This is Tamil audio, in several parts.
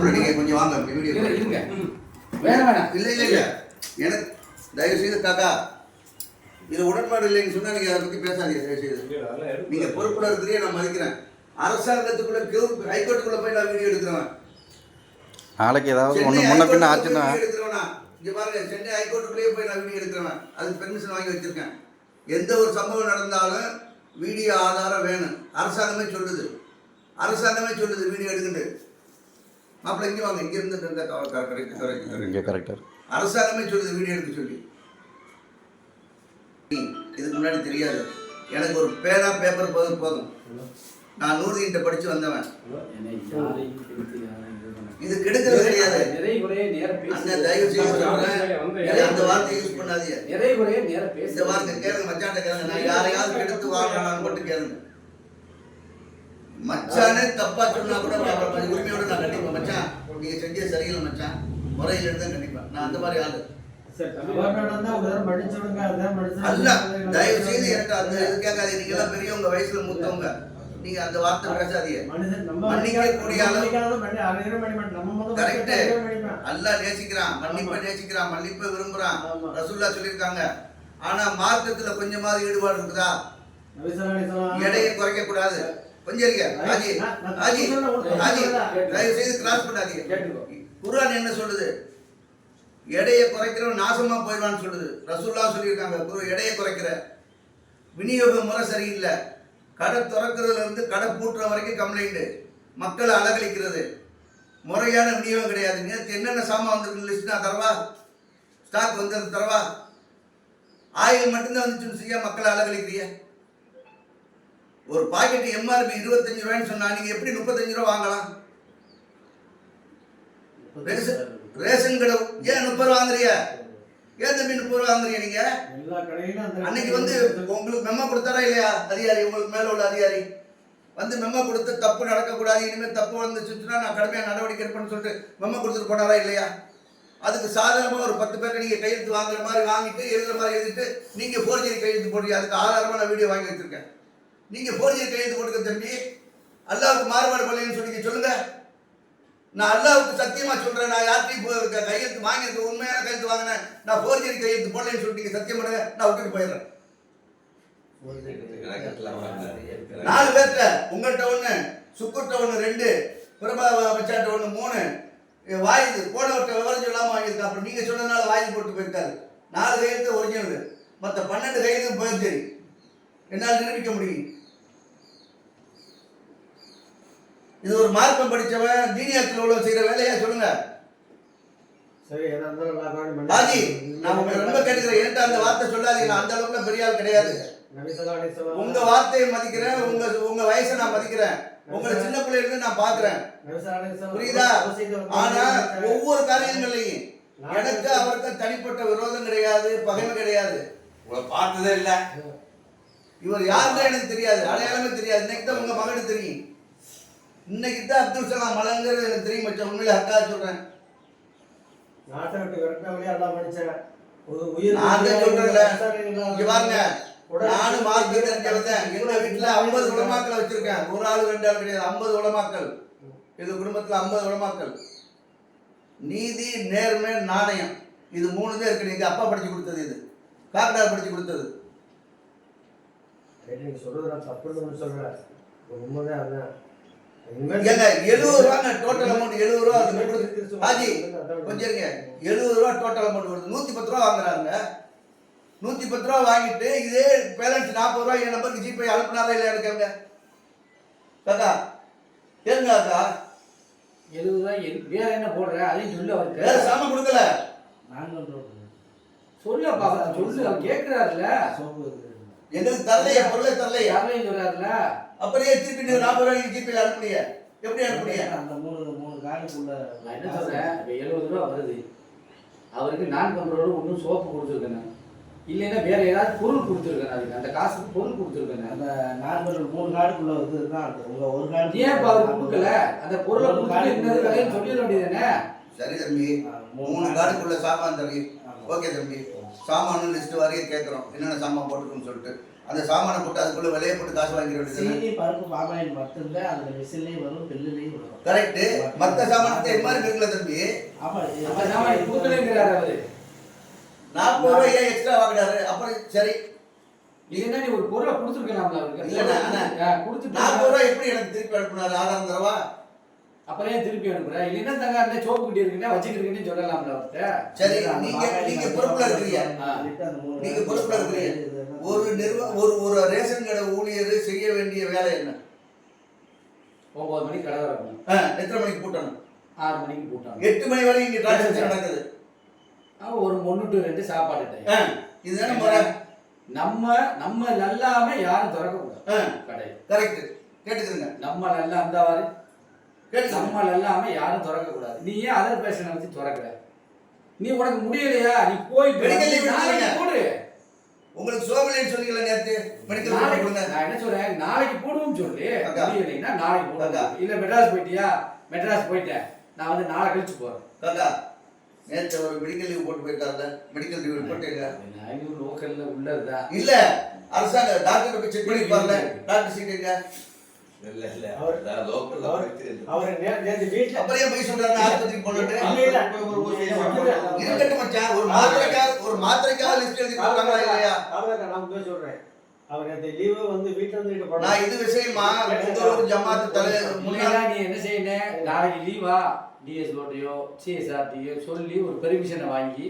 மாப்பிள்ளை நீங்க கொஞ்சம் வாங்க வீடியோ இருங்க. வேணாம். இல்ல எனக்கு தயவு செய்து காக்கா இது உடன்பாடு இல்லைன்னு சொன்னா நீங்க அதை பத்தி பேசாதீங்க. தயவு செய்து நீங்க பொறுப்புல இருக்கிறீங்க, நான் மதிக்கிறேன். அரசாங்கத்துக்குள்ள ஹைகோர்ட்டுக்குள்ள போய் நான் வீடியோ எடுக்கிறேன். நாளைக்கு ஏதாவது ஒன்று முன்ன பின்ன ஆச்சுன்னா எடுக்கிறவனா இங்க பாருங்க, சென்னை ஹைகோர்ட்டுக்குள்ளேயே போய் நான் வீடியோ எடுக்கிறேன். அதுக்கு பெர்மிஷன் வாங்கி வச்சிருக்கேன். எந்த ஒரு சம்பவம் நடந்தாலும் வீடியோ ஆதாரம் வேணும். அரசாங்கமே சொல்லுது வீடியோ எடுக்குண்டு. மாப்பிள்ள இங்கே வாங்க, இங்கே இருந்து கரெக்டாக அரசாங்கமே சொல்லுது வீடியோ எடுக்க சொல்லி. இதுக்கு முன்னாடி தெரியாது. எனக்கு ஒரு பேனா பேப்பர் போதும். நான் 100 படிச்சு வந்தவன். இது கெடுக்கிறது கிடையாது. தயவு செய்து அந்த வார்த்தையை யூஸ் பண்ணாதீங்க. இந்த வார்த்தை கேளுங்க, மச்சான்ட்ட கேளுங்க. நான் யாரையாவது கெடுத்து வாங்கலாம்னு மட்டும் கேளுங்க. மச்சானே தப்பா சொன்னா கூட உரிமையோட நான் கண்டிப்பேன். மச்சான் நீங்க செஞ்சே சரியில்லை மச்சான், முறையில் எடுத்து கண்டிப்பேன். நான் அந்த மாதிரி ஆளு அல்ல. தயவு செய்து எனக்கு அந்த இது கேட்காதீங்க. நீங்க எல்லாம் பெரியவங்க, வயசுல மூத்தவங்க, நீங்க அந்த வார்த்தை பேசாதீங்க. மன்னிக்க கூடிய அளவு கரெக்ட். அல்லாஹ் நேசிக்கிறான், மன்னிப்பை விரும்புறான். ரசூலுல்லாஹ் சொல்லியிருக்காங்க. ஆனா மார்க்கத்துல கொஞ்சமாவது ஈடுபாடு இருக்குதா? எடையை குறைக்க கூடாது. கொஞ்சம் இருங்க ஆஜி, தயவு செய்து கிராஸ் பண்ணாதீங்க. குர்ஆன் என்ன சொல்லுது? எடையை குறைக்கிறவன் நாசமா போயிடுவான்னு சொல்லுது. ரசூலுல்லாஹ் சொல்லியிருக்காங்க. எடையை குறைக்கிற விநியோக முறை சரியில்லை. கடை திறக்கிறதுல இருந்து கடை பூட்டுற வரைக்கும் கம்ப்ளைண்ட். மக்களை அலகழிக்கிறது, முறையான விநியோகம் கிடையாது. நேற்று என்னென்ன சாமான் வந்துருக்கு லிஸ்ட் நான் தரவா? ஸ்டாக் வந்தது தரவா? ஆயில் மட்டும்தான் வந்துச்சுன்னு செய்ய மக்களை அலகழிக்கிறீங்க. ஒரு பாக்கெட் எம்ஆர்பி 25 ரூபாய்ன்னு சொன்னா நீங்க எப்படி 35 ரூபா வாங்கலாம்? ரேஷன் கடை ஏன் 30 ரூபா வாங்குறீங்க? ஏன் தம்பி 30 ரூபா வாங்குறீங்க? நீங்க அன்னைக்கு வந்து உங்களுக்கு மெமோ கொடுத்தாரா இல்லையா அதிகாரி? உங்களுக்கு மேல உள்ள அதிகாரி வந்து மெமோ கொடுத்து தப்பு நடக்கக்கூடாது, இனிமேல் தப்பு வந்துச்சுன்னா நான் கடுமையாக நடவடிக்கை எடுப்பேன்னு சொல்லிட்டு மெமோ கொடுத்துட்டு போனாரா இல்லையா? அதுக்கு சாதாரணமாக ஒரு 10 பேருக்கு நீங்கள் கையெழுத்து வாங்குற மாதிரி வாங்கிட்டு எழுதுற மாதிரி எழுதிட்டு நீங்கள் ஃபோர்ஜரி கையெழுத்து போடுறீங்க. அதுக்கு ஆதாரமாக நான் வீடியோ வாங்கி வச்சிருக்கேன். நீங்கள் ஃபோர்ஜரி கையெழுத்து போட்டுக்க தம்பி. அல்லாவுக்கு மாறுபாடு பண்ணலன்னு சொல்லி சொல்லுங்க. நான் அல்லாவுக்கு சத்தியமா சொல்றேன், நான் யார்ட்டையும் கையெழுத்து வாங்கியிருக்கேன், உண்மையான கையெழுத்து வாங்கினேன். நான் ஃபோர்ஜரி கையெழுத்து போடலன்னு சொல்லிட்டு சத்தியம் பண்ணுங்க, நான் விட்டுட்டு போயிடுறேன். 4 பேர்ட்ட உங்கள்கிட்ட 1, சுக்குர்ட்ட 1, 2, பிரபா பச்சாட்ட 1, 3 வாயுது போனவர்கிட்ட விவரம் சொல்லாம வாங்கியிருக்கா. அப்புறம் நீங்க சொன்னதுனால வாயில் போட்டு போயிருக்காரு. 4 கையெழுத்து ஒரிஜினல், மற்ற 12 கையெழுத்து போயிடுச்சு. என்னால் நிரூபிக்க முடியும். இது ஒரு மார்க்கம் படிச்சவன் தீனியாத்தில் உள்ள செய்யற வேலையா? சொல்லுங்க ராஜி. நான் உங்களை ரொம்ப கேட்டுக்கிறேன், என்கிட்ட அந்த வார்த்தை சொல்லாதீங்க. நான் அந்த அளவுக்கு பெரிய ஆள் கிடையாது. உங்க வார்த்தையை மதிக்கிறேன், உங்க வயசை நான் மதிக்கிறேன், உங்களை சின்ன பிள்ளைல நான் பாக்குறேன், புரியுதா? ஆனா ஒவ்வொரு காரியங்களையும் எனக்கு அவருக்கு தனிப்பட்ட விரோதம் கிடையாது, பகைமை கிடையாது. உங்களை பார்த்ததே இல்லை. இவர் யாருன்னு எனக்கு தெரியாது, அடையாளமே தெரியாது. இன்னைக்கு தான் உங்க மகனுக்கு தெரியும். இன்னைக்கு தான் அப்துல் சலாம் மலங்கிறது எனக்கு தெரியும். மச்சம் உண்மையில அக்கா சொல்றேன். நாட்டை விட்டு விரட்டவளே எல்லாம் படிச்சேன். நானும் மார்க் தெரிஞ்சவன். எங்க வீட்டுல 50 உலமாக்களை வச்சிருக்கேன். ஒரு ஆளு 2 ஆள் கிடையாது, 50 உலமாக்கள். எங்க குடும்பத்துல 50 உலமாக்கள். நீதி, நேர்மை, நாணயம், இது 3 தான் இருக்கு. நீங்க அப்பா படிச்சு கொடுத்தது, இது காக்கடார் படிச்சு கொடுத்தது. நீங்க சொல்றது தப்புன்னு சொல்றேன், உண்மைதான். அதான் 70 ரூபாங்க டோட்டல் அமௌண்ட். 70 ரூபா ஹாஜி கொஞ்சம் இருங்க. 70 ரூபா டோட்டல் அமௌண்ட் வருது. 110 ரூபா வாங்குறாங்க. 110 ரூபா வாங்கிட்டு இதே பேலன்ஸ் 40 ரூபா என் நம்பருக்கு ஜிபே அனுப்புனாரா இல்லையா கேளுங்க காக்கா. கேளுங்க அக்கா. 70 ரூபாய் வேற என்ன போடுற? அதையும் சொல்லு. அவருக்கு வேற சாம கொடுக்கல. நான் சொல்ல பாக்க சொல்லு. அவர் கேட்கிறாருல, எங்களுக்கு தரலையா? பொருளை தரலையா? யாரையும் சொல்றாருல. அப்படியே திருப்பி 40 ரூபாய்க்கு ஜிபே அனுப்புனீங்க. எப்படி அனுப்புனீங்க? அந்த 3 காலுக்குள்ள நான் என்ன சொல்றேன், 70 ரூபா வருது. அவருக்கு நான் கண்ட்ரோலோட ஒன்றும் சோப்பு கொடுத்துருக்கேன், இல்லைன்னா வேற ஏதாவது பொருள் கொடுத்துருக்கேன். அதுக்கு அந்த காசுக்கு பொருள் கொடுத்துருக்கேன். அந்த நார்மல் 3 கார்டுக்குள்ள இதுதான் உங்க ஒரு கார்டு. ஏன் இப்போ அவர் கொடுக்கல? அந்த பொருளை கொடுத்து இன்னொரு கதையும் சொல்லிட வேண்டியதானே? சரி தம்பி, 3 கார்டுக்குள்ள சாமான் தம்பி. ஓகே தம்பி, சாமானு லிஸ்ட் வரையும் கேட்குறோம், என்னென்ன சாமான் போட்டுருக்குன்னு சொல்லிட்டு. அந்த சாமானை போட்டு அதுக்குள்ள விலையை போட்டு காசு வாங்கிட வேண்டியது. சீனி பருப்பு பாமாயில் மட்டும்தான் அதுல விசிலையும் வரும் பில்லுலையும் வரும். கரெக்ட். மத்த சாமானத்தை இது மாதிரி இருக்குல்ல தம்பி. ஆமா அந்த சாமான் கொடுக்கலங்கிறாரு அவரு. 40 ரூபாய் ஏன் எக்ஸ்ட்ரா வாங்குறாரு? அப்புறம் சரி இல்லைன்னா நீ ஒரு பொருளை கொடுத்துருக்கலாம்ல அவருக்கு. இல்லைண்ணா கொடுத்துட்டு 40 ரூபாய் எப்படி எனக்கு திருப்பி அனுப்புனாரு? ஆதாரம் தரவா? அப்புறம் ஏன் திருப்பி அனுப்புற? இல்லைன்னா தங்க அந்த சோப்பு கிட்ட இருக்குன்னா வச்சுக்கிறீங்கன்னு சொல்லலாம்ல அவர்கிட்ட. சரி நீங்க பொறுப்புல இருக்கிறீங்க. நீங்க பொறுப்புல இருக்கிறீங்க. ஒரு ரேஷன் கடை ஊழியர் செய்ய வேண்டிய வேலை என்ன? 9 மணிக்கு கடை வரணும். எத்தனை மணிக்கு பூட்டணும்? 6 மணிக்கு போட்டாங்க. 8 மணி வரைக்கும் இங்க டிரான்சாக்ஷன் நடக்குது. ஒரு 1 to 2 சாப்பாடு டைம். இதுதானே முறை. நம்ம நல்லாம யாரும் திறக்க கூடாது கடை. கரெக்ட். கேட்டுக்கிறீங்க. நம்ம நல்லா அந்தவாறு கேட்டுக்கிறீங்க. நம்ம நல்லாம யாரும் திறக்க கூடாது. நீ ஏன் அதர் பேஷனை வச்சு திறக்கிற? நீ உனக்கு முடியலையா? நீ போய் மெடிக்கல் லீவ் நாளைக்கு போடு. உங்களுக்கு சோமலின்னு சொன்னீங்களா நேத்து? மெடிக்கல் லீவ் கொடுங்க. நான் என்ன சொல்றேன், நாளைக்கு போடுவோம்னு சொல்லி. அக்கா. முடியலைன்னா நாளைக்கு போடுங்க. இல்ல மெட்ராஸ் போயிட்டியா? மெட்ராஸ் போயிட்டேன், நான் வந்து நாளை கழிச்சு போறேன். காக்கா நேற்று ஒரு மெடிக்கல் லீவ் போட்டு போயிட்டார்ல, மெடிக்கல் லீவ் போட்டீங்க. லோக்கல்ல உள்ளதுதான். இல்ல அரசாங்க டாக்டர் போய் செக் பண்ணி பாருங்க. டாக்டர் சீட்டுங்க. இல்ல அவர் லோக்கல்ல அவர் நேத்து வீட்ல அப்புறம் ஏன் போய் சொல்றாங்க ஆஸ்பத்திரிக்கு போனது? இல்ல இருக்கட்டும் மச்சான். ஒரு மாத்திரைக்காக லிஸ்ட் எழுதி கொடுத்தாங்களா இல்லையா? அவரே நான் போய் சொல்றேன். அவர் நேத்து லீவு வந்து வீட்ல இருந்துட்டு போறாரு. நான் இது விஷயமா உங்க ஒரு ஜமாத் தலைவர் முன்னாடி நீ என்ன செய்யணும், நாளைக்கு லீவா டிஎஸ்ஓட்டையோ சிஎஸ்ஆர்டியோ சொல்லி ஒரு பெர்மிஷனை வாங்கி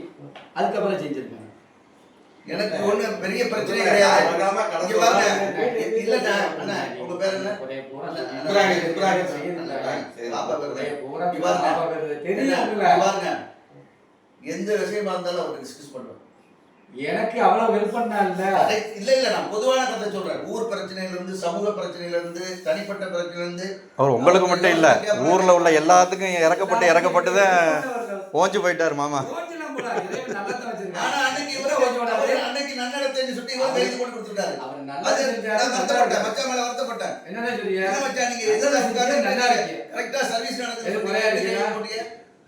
அதுக்கப்புறம் செஞ்சிருக்கேன். எனக்கு ஒண்ணு பெரிய பிரச்சனை கிடையாது. இங்க பாருங்க. இல்லண்ணா அண்ணா உங்க பேர் என்ன? பாப்பா பேர் பாருங்க. எந்த விஷயமா இருந்தாலும் அவர் டிஸ்கஸ் பண்ணுவோம். எனக்கு அவ்வளவு விருப்பம்னா இல்ல நான் பொதுவான கதை சொல்றேன். ஊர் பிரச்சனையில இருந்து, சமூக பிரச்சனையில இருந்து, தனிப்பட்ட பிரச்சனையில இருந்து. அவர் உங்களுக்கு மட்டும் இல்ல, ஊர்ல உள்ள எல்லாத்துக்கும் இறக்கப்பட்டு தான் ஓஞ்சு போயிட்டாரு மாமா. ஆனா அன்னைக்கு நன்னடத்தை சுட்டி எழுதி போட்டு கொடுத்துருக்காரு. மச்சான் மேல வருத்தப்பட்டேன். என்ன சொல்றீங்க? கரெக்டா சர்வீஸ் நடக்குது.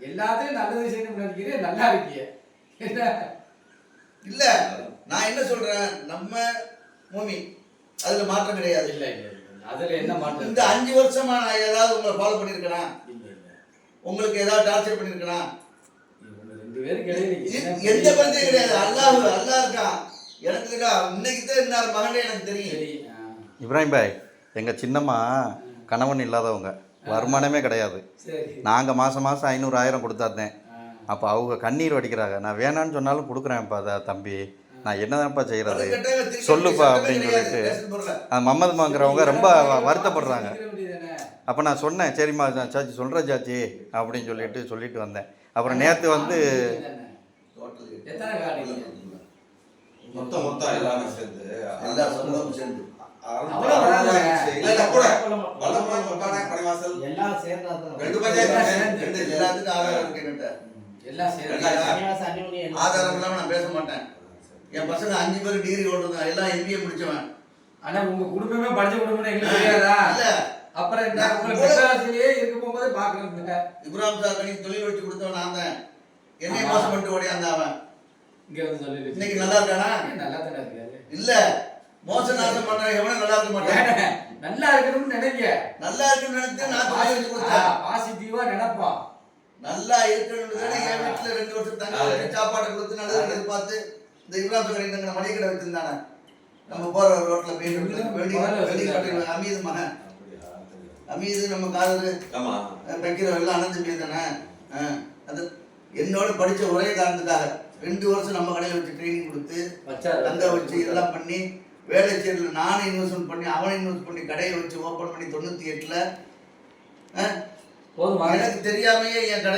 எல்லாத்தையும் நல்லது செய்யணும்னு நினைக்கிறேன். நல்லா இருக்கீங்க. என்ன இல்ல நான் என்ன சொல்றேன், நம்ம மூமி அதுல மாற்றம் கிடையாது. இல்ல அதுல என்ன மாற்றம்? இந்த 5 வருஷமா நான் ஏதாவது உங்களை ஃபாலோ பண்ணிருக்கேனா? உங்களுக்கு ஏதாவது டார்ச்சர் பண்ணிருக்கேனா? எந்த பிரச்சனையும் கிடையாது. அல்லாஹ் இருக்கான். எனக்கு இருக்கா இன்னைக்கு தான் இருந்தார் மகனே எனக்கு தெரியும். இப்ராஹிம் பாய், எங்க சின்னம்மா கணவன் இல்லாதவங்க, வருமானமே கிடையாது. நாங்கள் மாதம் 500 1000 கொடுத்தாருந்தேன். அப்போ அவங்க கண்ணீர் வடிக்கிறாங்க. நான் வேணான்னு சொன்னாலும் கொடுக்குறேன்ப்பா தம்பி, நான் என்னதான்ப்பா செய்கிறது சொல்லுப்பா அப்படின்னு சொல்லிட்டு மம்மது மாங்கிறவங்க ரொம்ப வருத்தப்படுறாங்க. அப்போ நான் சொன்னேன், சரிம்மா சாச்சி சொல்கிறேன் சாச்சி அப்படின்னு சொல்லிட்டு வந்தேன். அப்புறம் நேற்று வந்து மொத்தம் எல்லாமே சேர்ந்து எல்லா சமூகமும் சேர்ந்து எல்லாம் சேர்ந்தாதான் எல்லாத்துக்கும் ஆதாரம் இருக்கு. ஆதாரம் இல்லாம நான் பேச மாட்டேன். என் பசங்க 5 பேர் டிகிரி ஓடுறாங்க, எல்லாம் எம்பிஏ முடிச்சவன். ஆனா உங்க குடும்பமே படிச்ச குடும்பம் எங்களுக்கு தெரியாதா? இல்ல அப்புறம் என்ன மெட்ராஸ்லயே இருக்க போகும்போது பாக்குறேன். இப்ராஹிம் சார் கணி தொழில் வச்சு கொடுத்தவன் நான் தான். என்னைய மோசம் பண்ணிட்டு ஓடியாந்தான் அவன். இங்க வந்து சொல்லி இன்னைக்கு நல்லா இருக்கானா? நல்லா தானே இருக்காரு. இல்ல மோச நாசம் பண்றேன் எவனும் நல்லா இருக்க மாட்டேன். நல்லா இருக்கணும்னு நினைக்க, நல்லா இருக்கணும்னு நினைச்சு நான் தொழில் வச்சு கொடுத்தேன். பாசிட்டிவா நினைப்பா. நல்லா இருக்கணும்னு என் வீட்டுல 2 வருஷம் தங்க சாப்பாடு கொடுத்து நல்லது எதிர்பார்த்து இந்த இப்ராஹிம் சார் கணி மளிகை கடை வச்சிருந்தானே, நம்ம போற ரோட்ல போயிட்டு அமீது மகன் அமீது நம்ம காதல் வைக்கிற எல்லாம் அனந்தமி தானே. அது என்னோட படிச்ச ஒரே காரணத்துக்காக 2 வருஷம் நம்ம கடையில் வச்சு ட்ரைனிங் கொடுத்து தங்க வச்சு இதெல்லாம் பண்ணி வேலை செய்யறதுல நானும் இன்வெஸ்ட்மெண்ட் பண்ணி அவனை இன்வெஸ்ட் பண்ணி கடையை வச்சு ஓப்பன் பண்ணி 98ல் எனக்கு தெரியாமையே என் கடை